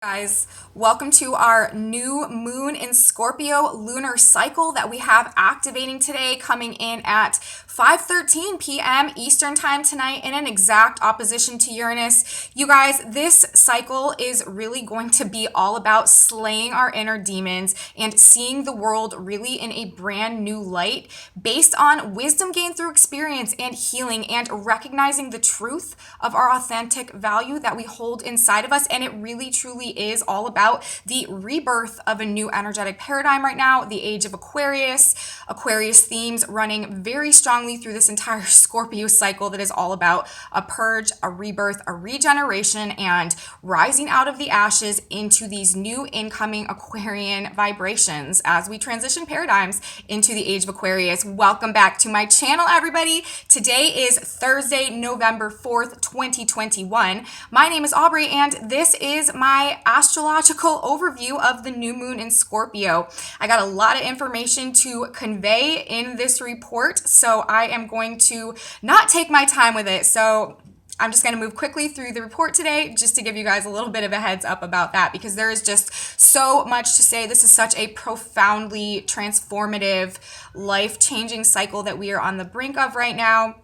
Guys, welcome to our new moon in Scorpio lunar cycle that we have activating today, coming in at 5:13 p.m. Eastern time tonight in an exact opposition to Uranus. You guys, this cycle is really going to be all about slaying our inner demons and seeing the world really in a brand new light based on wisdom gained through experience and healing and recognizing the truth of our authentic value that we hold inside of us. And it really truly is all about the rebirth of a new energetic paradigm right now, the age of Aquarius. Aquarius themes running very strongly through this entire Scorpio cycle that is all about a purge, a rebirth, a regeneration, and rising out of the ashes into these new incoming Aquarian vibrations as we transition paradigms into the age of Aquarius. Welcome back to my channel, everybody. Today is Thursday, November 4th, 2021. My name is Aubrey, and this is my astrological overview of the new moon in Scorpio. I got a lot of information to convey in this report, so I am going to not take my time with it. So I'm just going to move quickly through the report today just to give you guys a little bit of a heads up about that, because there is just so much to say. This is such a profoundly transformative, life-changing cycle that we are on the brink of right now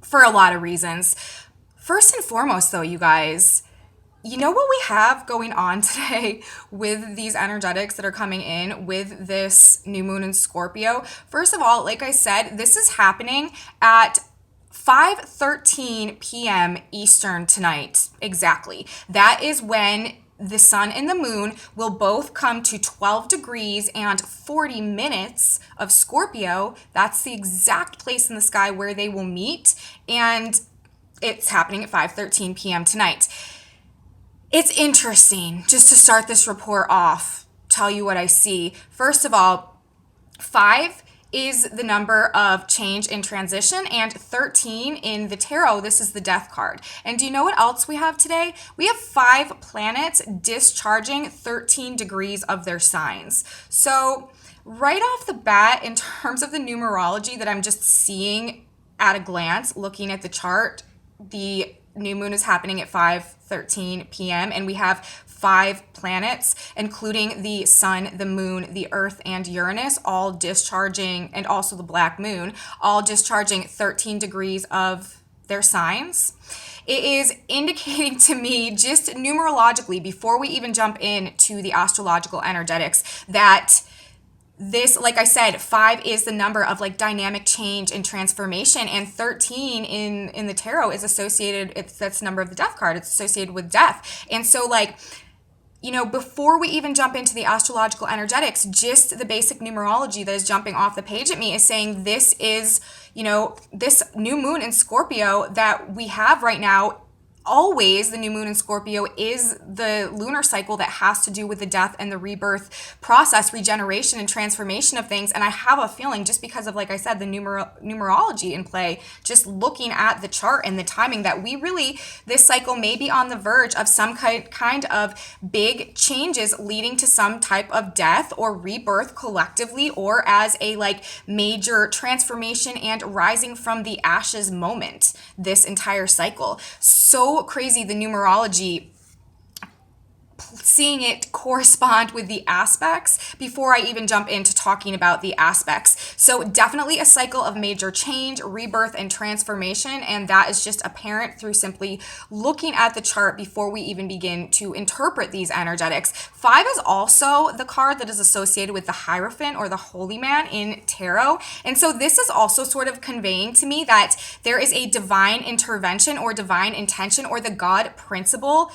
for a lot of reasons. First and foremost, though, you guys, you know what we have going on today with these energetics that are coming in with this new moon in Scorpio? First of all, like I said, this is happening at 5:13 p.m. Eastern tonight. Exactly. That is when the sun and the moon will both come to 12 degrees and 40 minutes of Scorpio. That's the exact place in the sky where they will meet. And it's happening at 5:13 p.m. tonight. It's interesting, just to start this report off, tell you what I see. First of all, 5 is the number of change and transition, and 13 in the tarot, this is the death card. And do you know what else we have today? We have 5 planets discharging 13 degrees of their signs. So right off the bat, in terms of the numerology that I'm just seeing at a glance, looking at the chart, the new moon is happening at 5:13 p.m. and we have 5 planets, including the sun, the moon, the earth, and Uranus, all discharging, and also the black moon, all discharging 13 degrees of their signs. It is indicating to me, just numerologically, before we even jump into the astrological energetics, that this, like I said, 5 is the number of like dynamic change and transformation, and 13 in the tarot is associated, that's the number of the death card, it's associated with death. And so, like, you know, before we even jump into the astrological energetics, just the basic numerology that is jumping off the page at me is saying this is, you know, this new moon in Scorpio that we have right now. Always the new moon in Scorpio is the lunar cycle that has to do with the death and the rebirth process, regeneration and transformation of things. And I have a feeling, just because of, like I said, the numerology in play, just looking at the chart and the timing, that we really, this cycle may be on the verge of some kind of big changes leading to some type of death or rebirth collectively, or as a like major transformation and rising from the ashes moment, this entire cycle. So crazy, the numerology, seeing it correspond with the aspects before I even jump into talking about the aspects. So definitely a cycle of major change, rebirth, and transformation, and that is just apparent through simply looking at the chart before we even begin to interpret these energetics. 5 is also the card that is associated with the Hierophant or the Holy Man in tarot, and so this is also sort of conveying to me that there is a divine intervention or divine intention or the God principle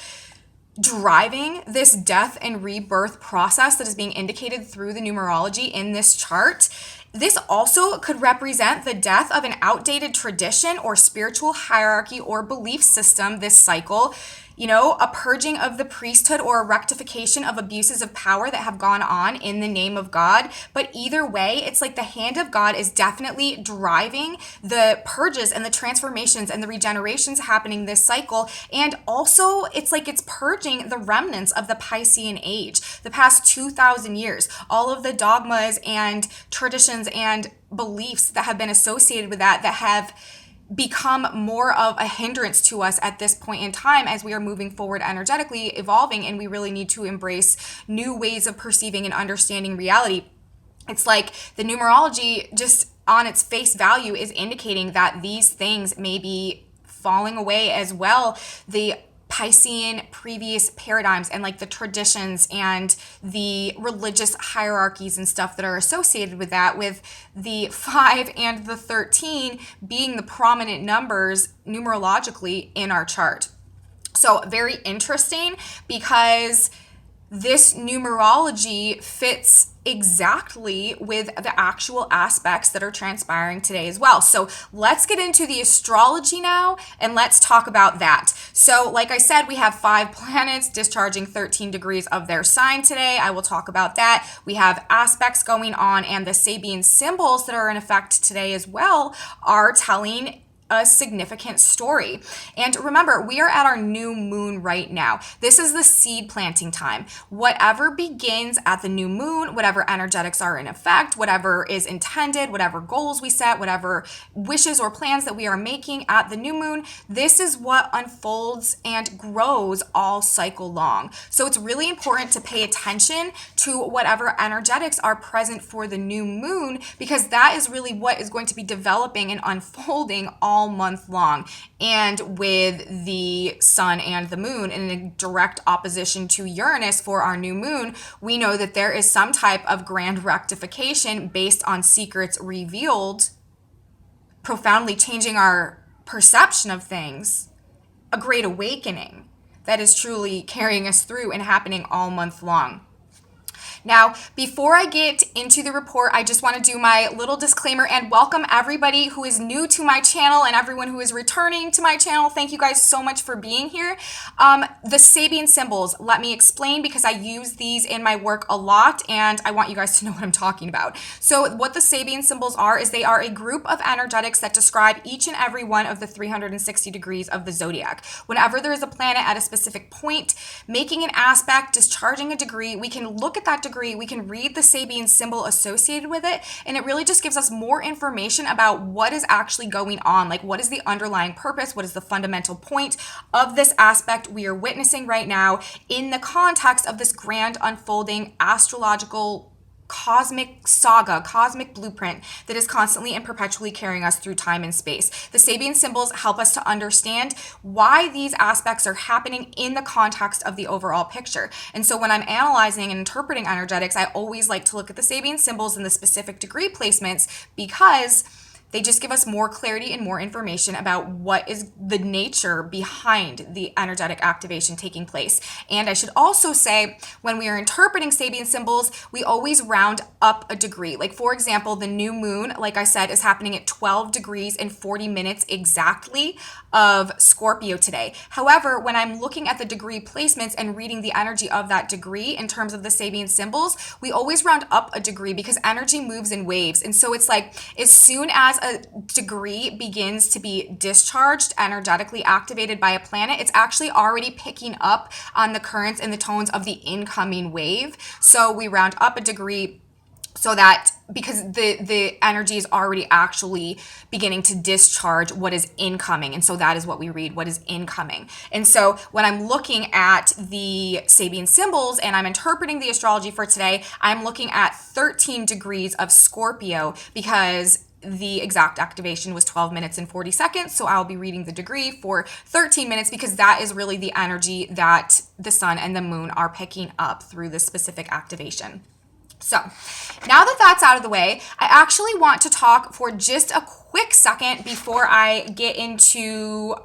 driving this death and rebirth process that is being indicated through the numerology in this chart. This also could represent the death of an outdated tradition or spiritual hierarchy or belief system this cycle. You know, a purging of the priesthood or a rectification of abuses of power that have gone on in the name of God. But either way, it's like the hand of God is definitely driving the purges and the transformations and the regenerations happening this cycle. And also, it's like it's purging the remnants of the Piscean age, the past 2,000 years, all of the dogmas and traditions and beliefs that have been associated with that have become more of a hindrance to us at this point in time as we are moving forward energetically, evolving, and we really need to embrace new ways of perceiving and understanding reality. It's like the numerology, just on its face value, is indicating that these things may be falling away as well. The Piscean previous paradigms and like the traditions and the religious hierarchies and stuff that are associated with that, with the 5 and the 13 being the prominent numbers numerologically in our chart. So very interesting, because this numerology fits exactly with the actual aspects that are transpiring today as well. So let's get into the astrology now, and let's talk about that. So like I said, we have 5 planets discharging 13 degrees of their sign today. I will talk about that. We have aspects going on, and the Sabian symbols that are in effect today as well are telling a significant story. And remember, we are at our new moon right now. This is the seed planting time. Whatever begins at the new moon, whatever energetics are in effect, whatever is intended, whatever goals we set, whatever wishes or plans that we are making at the new moon, this is what unfolds and grows all cycle long. So it's really important to pay attention to whatever energetics are present for the new moon, because that is really what is going to be developing and unfolding all month long. And with the sun and the moon in a direct opposition to Uranus for our new moon, we know that there is some type of grand rectification based on secrets revealed, profoundly changing our perception of things, a great awakening that is truly carrying us through and happening all month long. Now, before I get into the report, I just want to do my little disclaimer and welcome everybody who is new to my channel and everyone who is returning to my channel. Thank you guys so much for being here. The Sabian symbols, let me explain, because I use these in my work a lot and I want you guys to know what I'm talking about. So what the Sabian symbols are is they are a group of energetics that describe each and every one of the 360 degrees of the zodiac. Whenever there is a planet at a specific point, making an aspect, discharging a degree, we can look at that degree, we can read the Sabian symbol associated with it, and it really just gives us more information about what is actually going on. Like, what is the underlying purpose? What is the fundamental point of this aspect we are witnessing right now in the context of this grand unfolding astrological cosmic saga, cosmic blueprint that is constantly and perpetually carrying us through time and space. The Sabian symbols help us to understand why these aspects are happening in the context of the overall picture. And so when I'm analyzing and interpreting energetics, I always like to look at the Sabian symbols and the specific degree placements, because they just give us more clarity and more information about what is the nature behind the energetic activation taking place. And I should also say, when we are interpreting Sabian symbols, we always round up a degree. Like, for example, the new moon, like I said, is happening at 12 degrees and 40 minutes exactly of Scorpio today. However, when I'm looking at the degree placements and reading the energy of that degree in terms of the Sabian symbols, we always round up a degree because energy moves in waves. And so it's like, as soon as a degree begins to be discharged, energetically activated by a planet, it's actually already picking up on the currents and the tones of the incoming wave. So we round up a degree so that, because the energy is already actually beginning to discharge what is incoming. And so that is what we read, what is incoming. And so when I'm looking at the Sabian symbols and I'm interpreting the astrology for today, I'm looking at 13 degrees of Scorpio, because the exact activation was 12 minutes and 40 seconds. So I'll be reading the degree for 13 minutes, because that is really the energy that the sun and the moon are picking up through this specific activation. So now that that's out of the way, I actually want to talk for just a quick second before I get into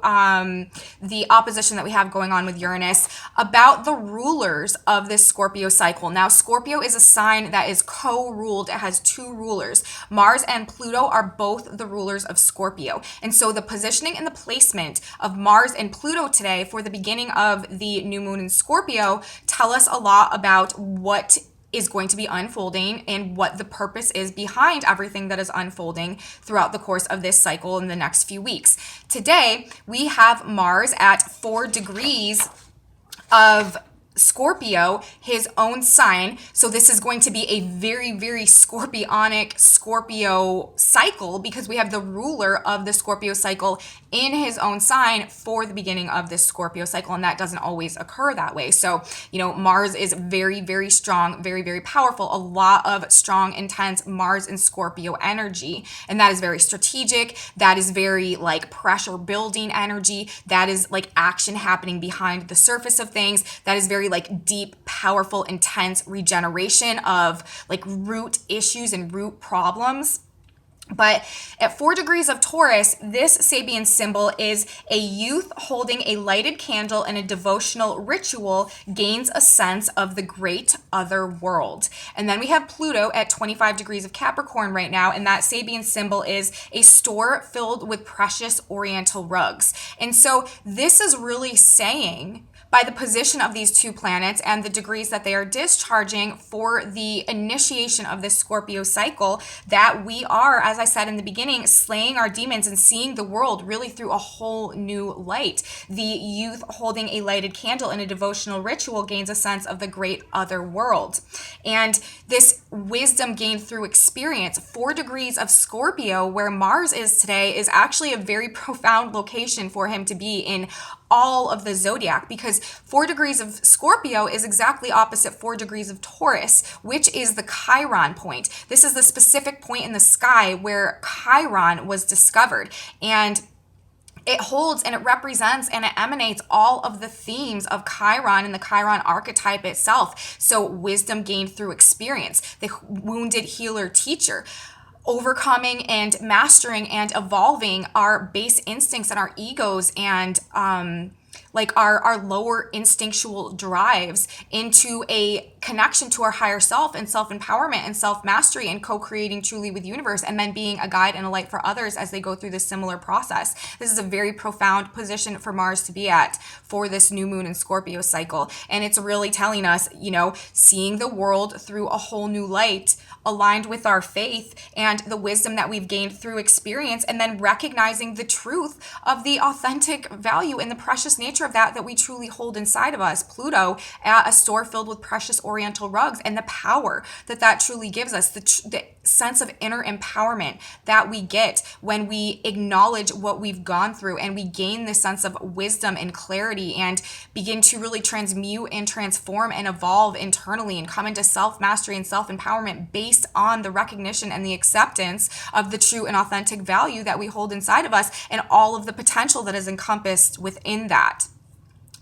the opposition that we have going on with Uranus about the rulers of this Scorpio cycle. Now, Scorpio is a sign that is co-ruled. It has 2 rulers. Mars and Pluto are both the rulers of Scorpio. And so the positioning and the placement of Mars and Pluto today for the beginning of the new moon in Scorpio tell us a lot about what is going to be unfolding and what the purpose is behind everything that is unfolding throughout the course of this cycle in the next few weeks. Today, we have Mars at 4 degrees of Scorpio, his own sign. So this is going to be a very, very scorpionic Scorpio cycle because we have the ruler of the Scorpio cycle in his own sign for the beginning of this Scorpio cycle. And that doesn't always occur that way. So, Mars is very, very strong, very, very powerful. A lot of strong, intense Mars and Scorpio energy. And that is very strategic. That is very like pressure building energy. That is like action happening behind the surface of things. That is very like deep, powerful, intense regeneration of like root issues and root problems. But at 4 degrees of Taurus, this Sabian symbol is a youth holding a lighted candle in a devotional ritual gains a sense of the great other world. And then we have Pluto at 25 degrees of Capricorn right now, and that Sabian symbol is a store filled with precious oriental rugs. And so this is really saying, by the position of these two planets and the degrees that they are discharging for the initiation of this Scorpio cycle, that we are, as I said in the beginning, slaying our demons and seeing the world really through a whole new light. The youth holding a lighted candle in a devotional ritual gains a sense of the great other world. And this wisdom gained through experience, 4 degrees of Scorpio, where Mars is today, is actually a very profound location for him to be in all of the zodiac, because 4 degrees of Scorpio is exactly opposite 4 degrees of Taurus, which is the Chiron point. This is the specific point in the sky where Chiron was discovered. And it holds and it represents and it emanates all of the themes of Chiron and the Chiron archetype itself. So wisdom gained through experience, the wounded healer teacher, overcoming and mastering and evolving our base instincts and our egos and like our lower instinctual drives into a connection to our higher self and self-empowerment and self-mastery and co-creating truly with universe, and then being a guide and a light for others as they go through this similar process. This is a very profound position for Mars to be at for this new moon and Scorpio cycle. And it's really telling us, seeing the world through a whole new light aligned with our faith and the wisdom that we've gained through experience, and then recognizing the truth of the authentic value and the precious nature of that we truly hold inside of us. Pluto at a store filled with precious oriental rugs, and the power that truly gives us, the sense of inner empowerment that we get when we acknowledge what we've gone through and we gain this sense of wisdom and clarity and begin to really transmute and transform and evolve internally and come into self-mastery and self-empowerment based on the recognition and the acceptance of the true and authentic value that we hold inside of us and all of the potential that is encompassed within that.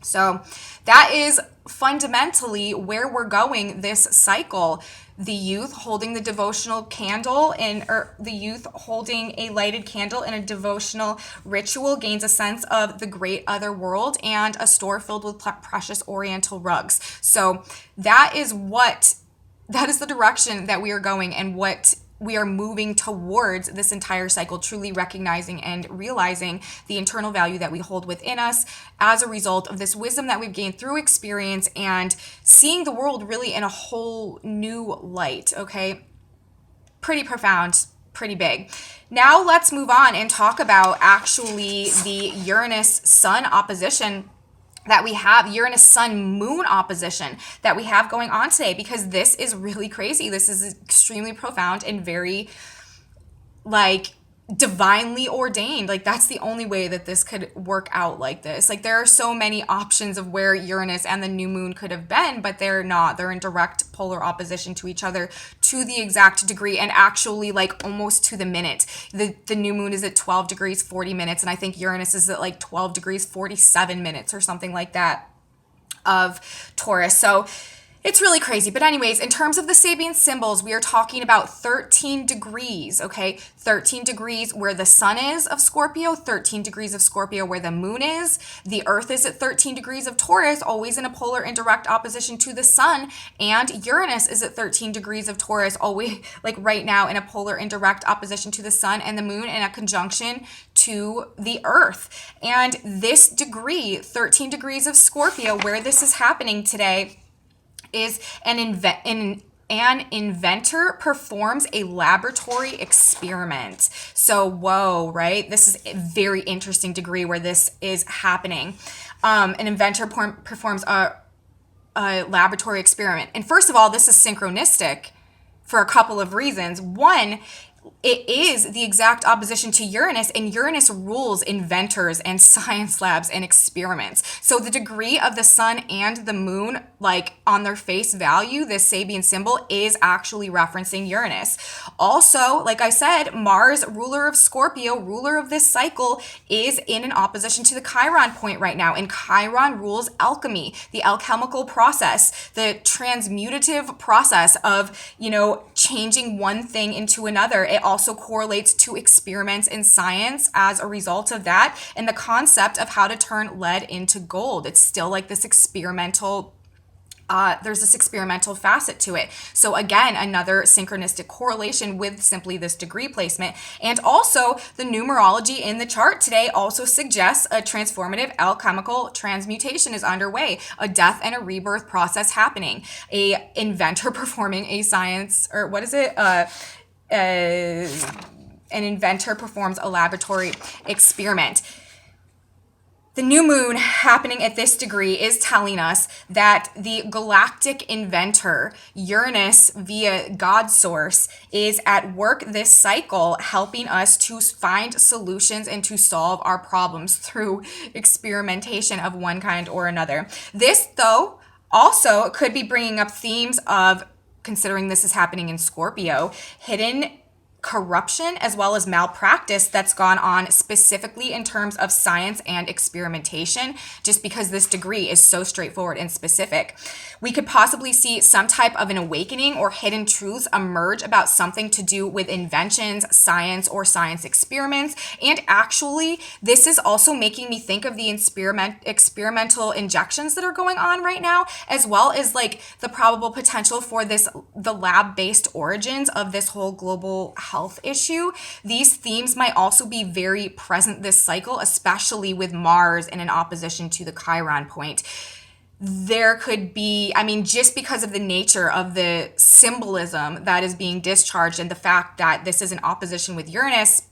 So that is fundamentally where we're going this cycle. The youth holding the devotional candle or the youth holding a lighted candle in a devotional ritual gains a sense of the great other world and a store filled with precious oriental rugs. So that is the direction that we are going and what we are moving towards this entire cycle, truly recognizing and realizing the internal value that we hold within us as a result of this wisdom that we've gained through experience and seeing the world really in a whole new light, okay? Pretty profound, pretty big. Now let's move on and talk about actually the Uranus Sun opposition that we have, Uranus Sun Moon opposition that we have going on today, because this is really crazy. This is extremely profound and very divinely ordained. That's the only way that this could work out like this. There are so many options of where Uranus and the new moon could have been, but they're not. They're in direct polar opposition to each other to the exact degree, and actually almost to the minute. The new moon is at 12 degrees 40 minutes, and I think Uranus is at 12 degrees 47 minutes or something like that of Taurus. So it's really crazy. But anyways, in terms of the Sabian symbols, we are talking about 13 degrees, okay? 13 degrees where the sun is of Scorpio, 13 degrees of Scorpio where the moon is. The earth is at 13 degrees of Taurus, always in a polar and direct opposition to the sun. And Uranus is at 13 degrees of Taurus, always right now in a polar and direct opposition to the sun and the moon in a conjunction to the earth. And this degree, 13 degrees of Scorpio, where this is happening today, is an inventor performs a laboratory experiment. So, whoa, right? This is a very interesting degree where this is happening. An inventor performs a a laboratory experiment. And first of all, this is synchronistic for a couple of reasons. One, it is the exact opposition to Uranus, and Uranus rules inventors and science labs and experiments. So the degree of the sun and the moon, like on their face value, this Sabian symbol is actually referencing Uranus. Also, like I said, Mars, ruler of Scorpio, ruler of this cycle, is in an opposition to the Chiron point right now. And Chiron rules alchemy, the alchemical process, the transmutative process of, changing one thing into another. It also correlates to experiments in science as a result of that, and the concept of how to turn lead into gold. It's still like this experimental there's this experimental facet to it. So again, another synchronistic correlation with simply this degree placement. And also the numerology in the chart today also suggests a transformative alchemical transmutation is underway, a death and a rebirth process happening, a inventor performing a science, or what is it? An inventor performs a laboratory experiment. The new moon happening at this degree is telling us that the galactic inventor, Uranus via God source, is at work this cycle, helping us to find solutions and to solve our problems through experimentation of one kind or another. This, though, also could be bringing up themes of, considering this is happening in Scorpio, hidden corruption as well as malpractice that's gone on specifically in terms of science and experimentation, just because this degree is so straightforward and specific. We could possibly see some type of an awakening or hidden truths emerge about something to do with inventions, science, or science experiments. And actually, this is also making me think of the experimental injections that are going on right now, as well as like the probable potential for the lab-based origins of this whole global health issue. These themes might also be very present this cycle, especially with Mars in an opposition to the Chiron point. There could be, just because of the nature of the symbolism that is being discharged and the fact that this is in opposition with Uranus,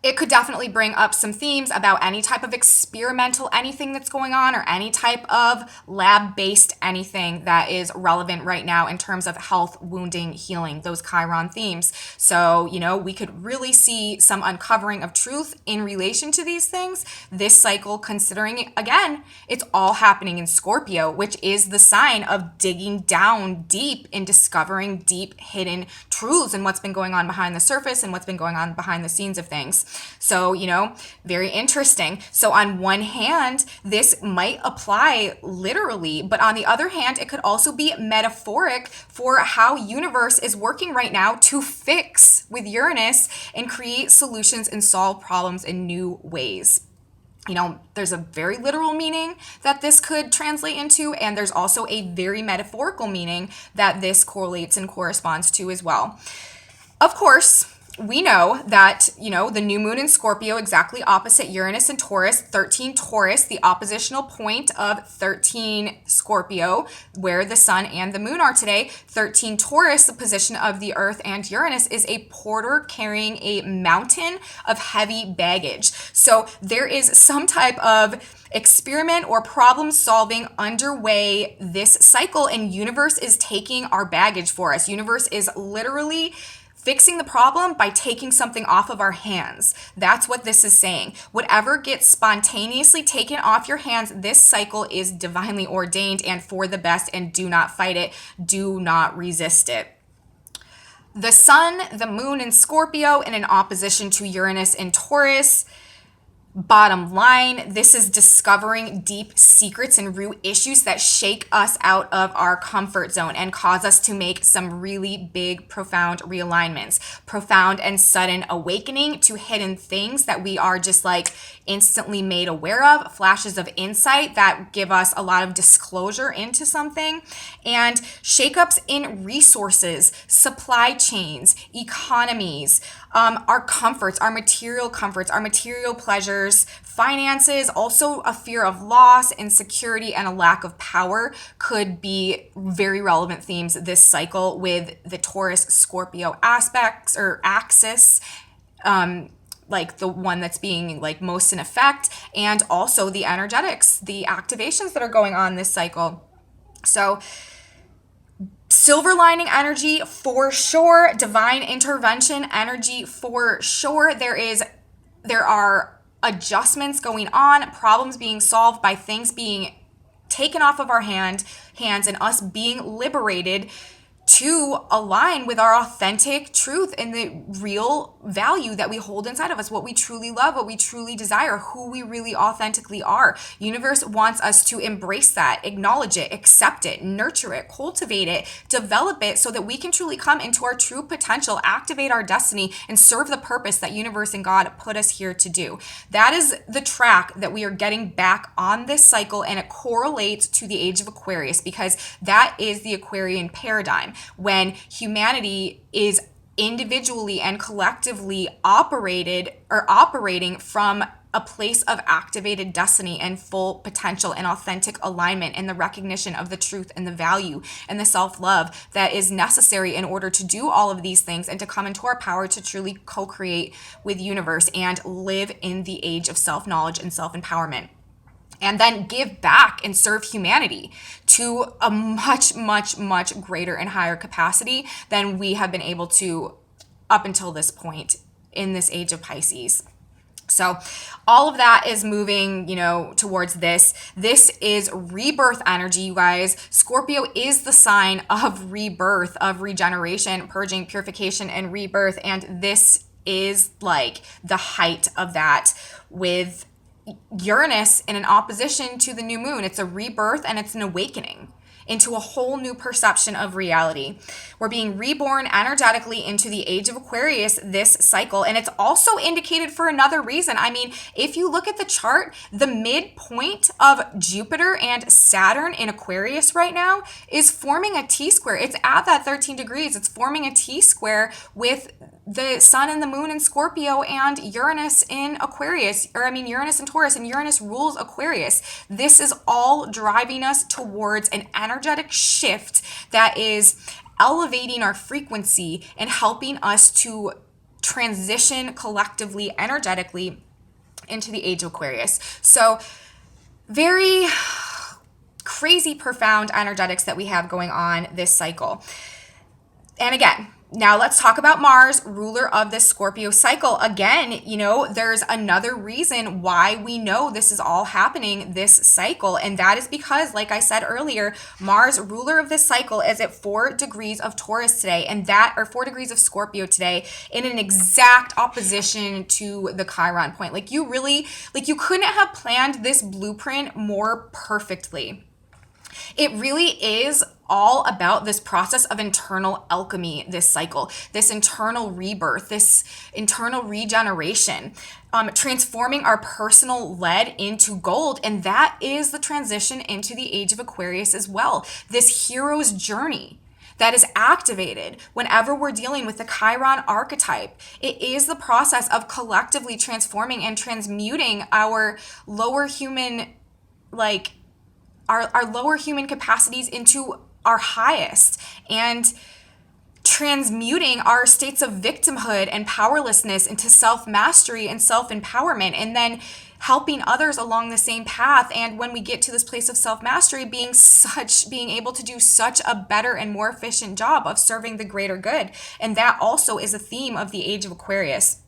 it could definitely bring up some themes about any type of experimental anything that's going on, or any type of lab-based anything that is relevant right now in terms of health, wounding, healing, those Chiron themes. So, we could really see some uncovering of truth in relation to these things this cycle, considering, again, it's all happening in Scorpio, which is the sign of digging down deep and discovering deep hidden truths and what's been going on behind the surface and what's been going on behind the scenes of things. So, very interesting. So on one hand, this might apply literally, but on the other hand, it could also be metaphoric for how universe is working right now to fix with Uranus and create solutions and solve problems in new ways. There's a very literal meaning that this could translate into, and there's also a very metaphorical meaning that this correlates and corresponds to as well. Of course, we know that, the new moon in Scorpio, exactly opposite Uranus and Taurus, 13 Taurus, the oppositional point of 13 Scorpio, where the sun and the moon are today. 13 Taurus, the position of the earth and Uranus, is a porter carrying a mountain of heavy baggage. So there is some type of experiment or problem solving underway this cycle, and universe is taking our baggage for us. Universe is literally fixing the problem by taking something off of our hands. That's what this is saying. Whatever gets spontaneously taken off your hands, this cycle is divinely ordained and for the best, and do not fight it. Do not resist it. The sun, the moon in Scorpio in an opposition to Uranus in Taurus. Bottom line, this is discovering deep secrets and root issues that shake us out of our comfort zone and cause us to make some really big, profound realignments, profound and sudden awakening to hidden things that we are just like instantly made aware of, flashes of insight that give us a lot of disclosure into something, and shakeups in resources, supply chains, economies, our comforts, our material pleasures, finances, also a fear of loss, insecurity, and a lack of power could be very relevant themes this cycle with the Taurus Scorpio aspects or axis, like the one that's being like most in effect, and also the energetics, the activations that are going on this cycle. So silver lining energy for sure, divine intervention energy for sure. There are adjustments going on, problems being solved by things being taken off of our hands and us being liberated to align with our authentic truth and the real value that we hold inside of us, what we truly love, what we truly desire, who we really authentically are. Universe wants us to embrace that, acknowledge it, accept it, nurture it, cultivate it, develop it so that we can truly come into our true potential, activate our destiny, and serve the purpose that universe and God put us here to do. That is the track that we are getting back on this cycle, and it correlates to the age of Aquarius because that is the Aquarian paradigm when humanity is individually and collectively operating from a place of activated destiny and full potential and authentic alignment and the recognition of the truth and the value and the self-love that is necessary in order to do all of these things and to come into our power to truly co-create with universe and live in the age of self-knowledge and self-empowerment. And then give back and serve humanity to a much, much, much greater and higher capacity than we have been able to up until this point in this age of Pisces. So all of that is moving, towards this. This is rebirth energy, you guys. Scorpio is the sign of rebirth, of regeneration, purging, purification, and rebirth. And this is like the height of that with Uranus in an opposition to the new moon. It's a rebirth and it's an awakening into a whole new perception of reality. We're being reborn energetically into the age of Aquarius this cycle. And it's also indicated for another reason. I mean, if you look at the chart, the midpoint of Jupiter and Saturn in Aquarius right now is forming a T-square. It's at that 13 degrees. It's forming a T-square with the sun and the moon in Scorpio and Uranus in Aquarius, Uranus in Taurus, and Uranus rules Aquarius. This is all driving us towards an energetic shift that is elevating our frequency and helping us to transition collectively, energetically into the age of Aquarius. So very crazy, profound energetics that we have going on this cycle. And again, now let's talk about Mars, ruler of this Scorpio cycle. Again, there's another reason why we know this is all happening this cycle. And that is because, like I said earlier, Mars, ruler of this cycle, is at 4 degrees of Taurus today, and 4 degrees of Scorpio today, in an exact opposition to the Chiron point. You couldn't have planned this blueprint more perfectly. It really is all about this process of internal alchemy this cycle, this internal rebirth, this internal regeneration, transforming our personal lead into gold. And that is the transition into the age of Aquarius as well. This hero's journey that is activated whenever we're dealing with the Chiron archetype. It is the process of collectively transforming and transmuting our lower human, our lower human capacities into our highest, and transmuting our states of victimhood and powerlessness into self-mastery and self-empowerment, and then helping others along the same path. And when we get to this place of self-mastery, being able to do such a better and more efficient job of serving the greater good. And that also is a theme of the age of Aquarius.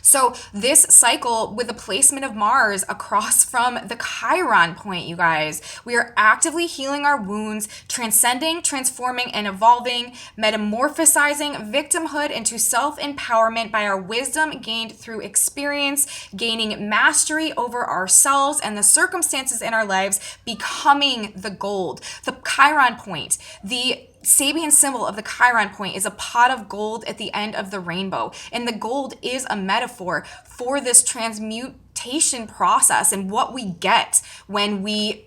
So this cycle, with the placement of Mars across from the Chiron point, you guys, we are actively healing our wounds, transcending, transforming, and evolving, metamorphosizing victimhood into self-empowerment by our wisdom gained through experience, gaining mastery over ourselves and the circumstances in our lives, becoming the gold. The Chiron point, the Sabian symbol of the Chiron point, is a pot of gold at the end of the rainbow. And the gold is a metaphor for this transmutation process and what we get when we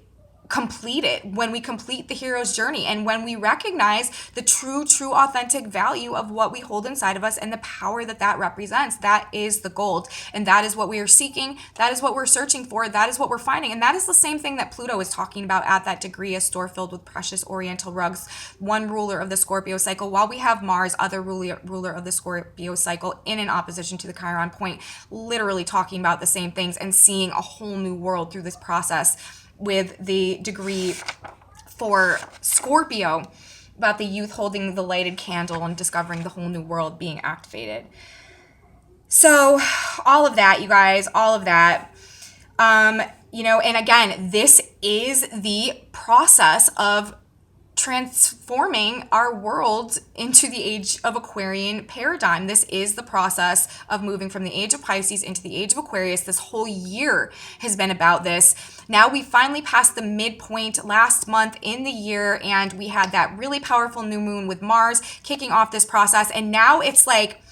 complete it, when we complete the hero's journey, and when we recognize the true authentic value of what we hold inside of us and the power that represents. That is the gold, and that is what we are seeking. That is what we're searching for. That is what we're finding, and that is the same thing that Pluto is talking about at that degree, a store filled with precious oriental rugs, one ruler of the Scorpio cycle, while we have Mars, other ruler of the Scorpio cycle, in an opposition to the Chiron point, literally talking about the same things and seeing a whole new world through this process, with the degree for Scorpio, about the youth holding the lighted candle and discovering the whole new world being activated. So all of that, you guys, all of that, and again, this is the process of transforming our world into the age of Aquarian paradigm. This is the process of moving from the age of Pisces into the age of Aquarius. This whole year has been about this. Now we finally passed the midpoint last month in the year, and we had that really powerful new moon with Mars kicking off this process. And now it's like,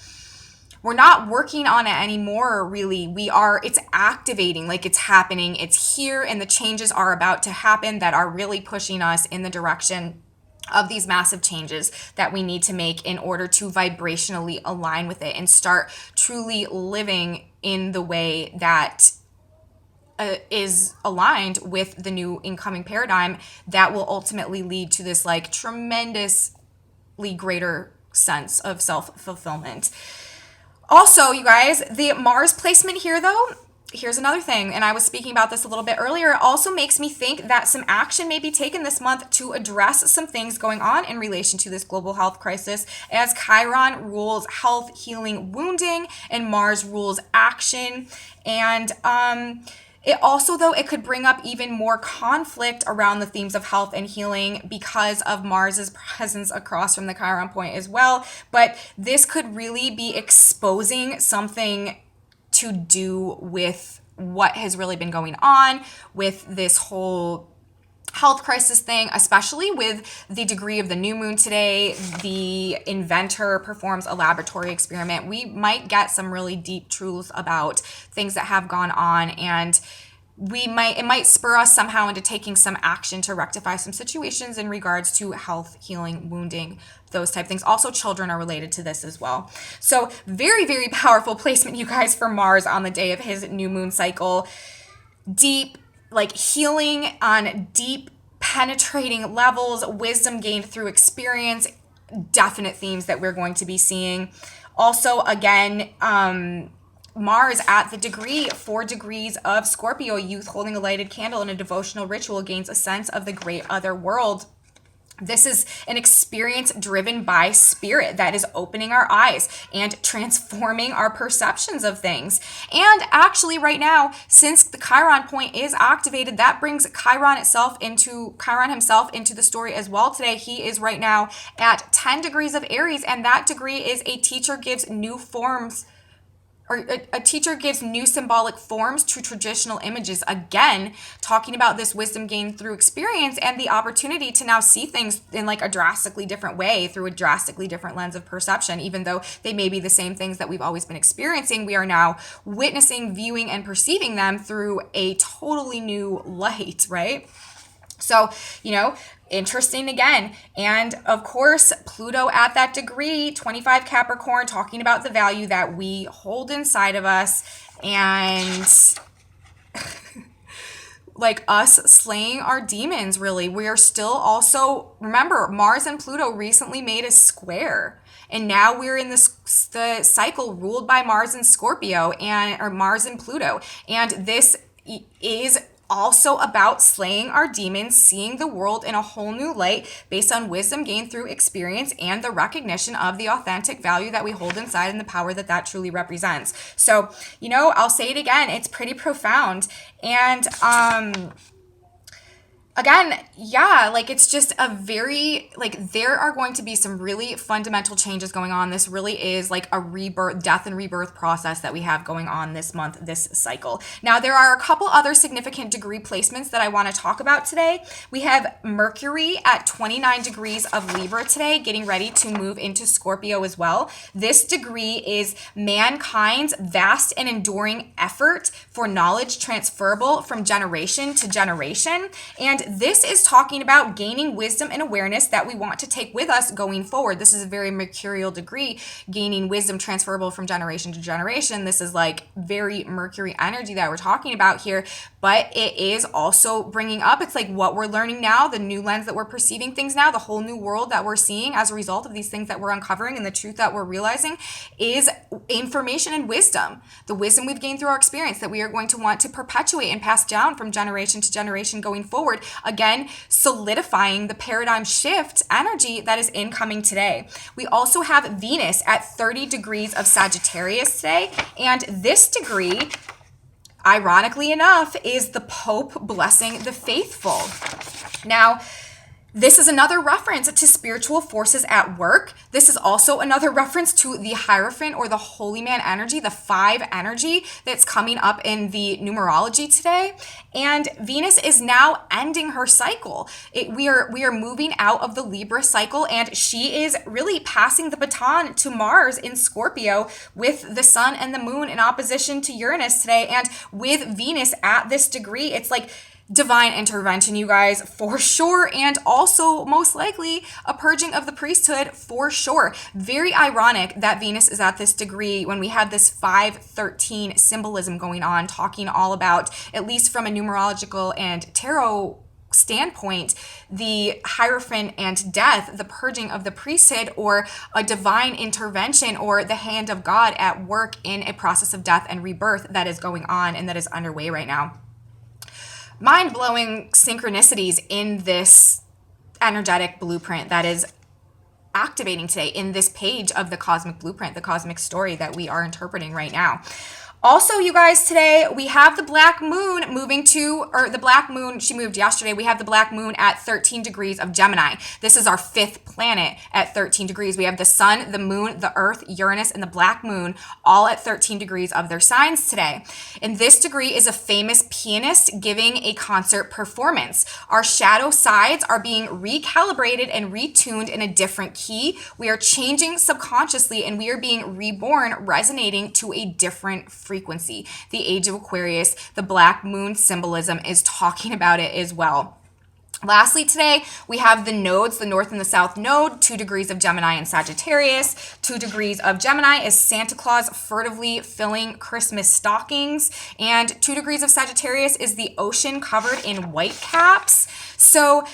we're not working on it anymore, really. It's activating, like it's happening. It's here, and the changes are about to happen that are really pushing us in the direction of these massive changes that we need to make in order to vibrationally align with it and start truly living in the way that is aligned with the new incoming paradigm that will ultimately lead to this like tremendously greater sense of self-fulfillment. Also, you guys, the Mars placement here, though, here's another thing, and I was speaking about this a little bit earlier. It also makes me think that some action may be taken this month to address some things going on in relation to this global health crisis, as Chiron rules health, healing, wounding, and Mars rules action. And it also, though, it could bring up even more conflict around the themes of health and healing because of Mars's presence across from the Chiron point as well. But this could really be exposing something to do with what has really been going on with this whole health crisis thing, especially with the degree of the new moon today. The inventor performs a laboratory experiment. We might get some really deep truths about things that have gone on, and it might spur us somehow into taking some action to rectify some situations in regards to health, healing, wounding, those type things. Also, children are related to this as well. So very, very powerful placement, you guys, for Mars on the day of his new moon cycle. Deep, like healing on deep, penetrating levels, wisdom gained through experience, definite themes that we're going to be seeing. Also, again, Mars at the degree, 4 degrees of Scorpio, youth holding a lighted candle in a devotional ritual gains a sense of the great other world. This is an experience driven by spirit that is opening our eyes and transforming our perceptions of things. And actually right now, since the Chiron point is activated, that brings Chiron himself into the story as well today. He is right now at 10 degrees of Aries, and that degree is a teacher gives new forms, or a teacher gives new symbolic forms to traditional images. Again, talking about this wisdom gained through experience and the opportunity to now see things in like a drastically different way, through a drastically different lens of perception. Even though they may be the same things that we've always been experiencing, we are now witnessing, viewing, and perceiving them through a totally new light, right? So, interesting again. And of course, Pluto at that degree, 25 Capricorn, talking about the value that we hold inside of us, and like us slaying our demons, really. We are still also, remember, Mars and Pluto recently made a square. And now we're in the cycle ruled by Mars and Scorpio, or Mars and Pluto. And this is also about slaying our demons, seeing the world in a whole new light based on wisdom gained through experience and the recognition of the authentic value that we hold inside and the power that that truly represents. So, I'll say it again, it's pretty profound. And, again, yeah, like it's just a very, like there are going to be some really fundamental changes going on. This really is like a rebirth, death and rebirth process that we have going on this month, this cycle. Now, there are a couple other significant degree placements that I want to talk about today. We have Mercury at 29 degrees of Libra today, getting ready to move into Scorpio as well. This degree is mankind's vast and enduring effort for knowledge transferable from generation to generation. And this is talking about gaining wisdom and awareness that we want to take with us going forward. This is a very mercurial degree, gaining wisdom transferable from generation to generation. This is like very Mercury energy that we're talking about here, but it is also bringing up, it's like what we're learning now, the new lens that we're perceiving things now, the whole new world that we're seeing as a result of these things that we're uncovering and the truth that we're realizing is information and wisdom. The wisdom we've gained through our experience that we are going to want to perpetuate and pass down from generation to generation going forward. again, solidifying the paradigm shift energy that is incoming today. We also have Venus at 30 degrees of Sagittarius today, and this degree, ironically enough, is the Pope blessing the faithful. Now, this is another reference to spiritual forces at work. This is also another reference to the Hierophant or the Holy Man energy, the 5 energy that's coming up in the numerology today. And Venus is now ending her cycle. We are moving out of the Libra cycle, and she is really passing the baton to Mars in Scorpio with the Sun and the Moon in opposition to Uranus today. And with Venus at this degree, it's like divine intervention, you guys, for sure, and also most likely a purging of the priesthood for sure. Very ironic that Venus is at this degree when we have this 513 symbolism going on, talking all about, at least from a numerological and tarot standpoint, the Hierophant and death, the purging of the priesthood, or a divine intervention, or the hand of God at work in a process of death and rebirth that is going on and that is underway right now. Mind-blowing synchronicities in this energetic blueprint that is activating today in this page of the cosmic blueprint, the cosmic story that we are interpreting right now. Also, you guys, today we have the black moon the black moon, she moved yesterday. We have the black moon at 13 degrees of Gemini. This is our 5th planet at 13 degrees. We have the sun, the moon, the earth, Uranus, and the black moon all at 13 degrees of their signs today. And this degree is a famous pianist giving a concert performance. Our shadow sides are being recalibrated and retuned in a different key. We are changing subconsciously, and we are being reborn, resonating to a different frequency. The age of Aquarius, the black moon symbolism is talking about it as well. Lastly, today we have the nodes, the north and the south node, 2 degrees of Gemini and Sagittarius. 2 degrees of Gemini is Santa Claus furtively filling Christmas stockings, and 2 degrees of Sagittarius is the ocean covered in white caps. So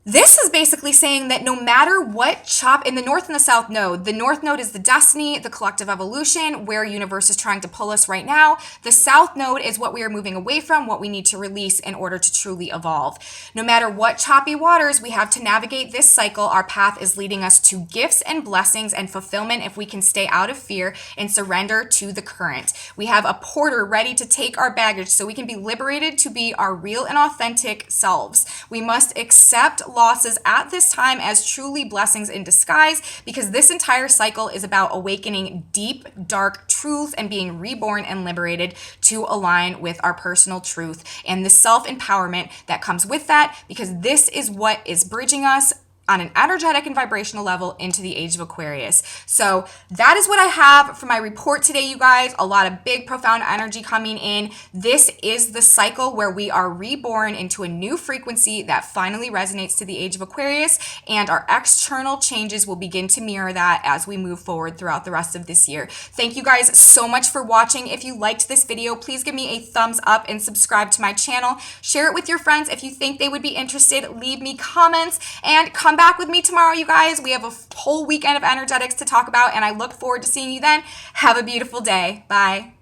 this is basically saying that no matter what chop in the north and the south node, the north node is the destiny, the collective evolution, where universe is trying to pull us right now. The south node is what we are moving away from, what we need to release in order to truly evolve. No matter what choppy waters we have to navigate this cycle, our path is leading us to gifts and blessings and fulfillment if we can stay out of fear and surrender to the current. We have a porter ready to take our baggage so we can be liberated to be our real and authentic selves. We must accept losses at this time as truly blessings in disguise, because this entire cycle is about awakening deep, dark truths and being reborn and liberated to align with our personal truth and the self-empowerment that comes with that, because this is what is bridging us on an energetic and vibrational level into the age of Aquarius. So that is what I have for my report today, you guys. A lot of big, profound energy coming in. This is the cycle where we are reborn into a new frequency that finally resonates to the age of Aquarius, and our external changes will begin to mirror that as we move forward throughout the rest of this year. Thank you guys so much for watching. If you liked this video, please give me a thumbs up and subscribe to my channel. Share it with your friends if you think they would be interested. Leave me comments and come back with me tomorrow, you guys. We have a whole weekend of energetics to talk about, and I look forward to seeing you then. Have a beautiful day. Bye.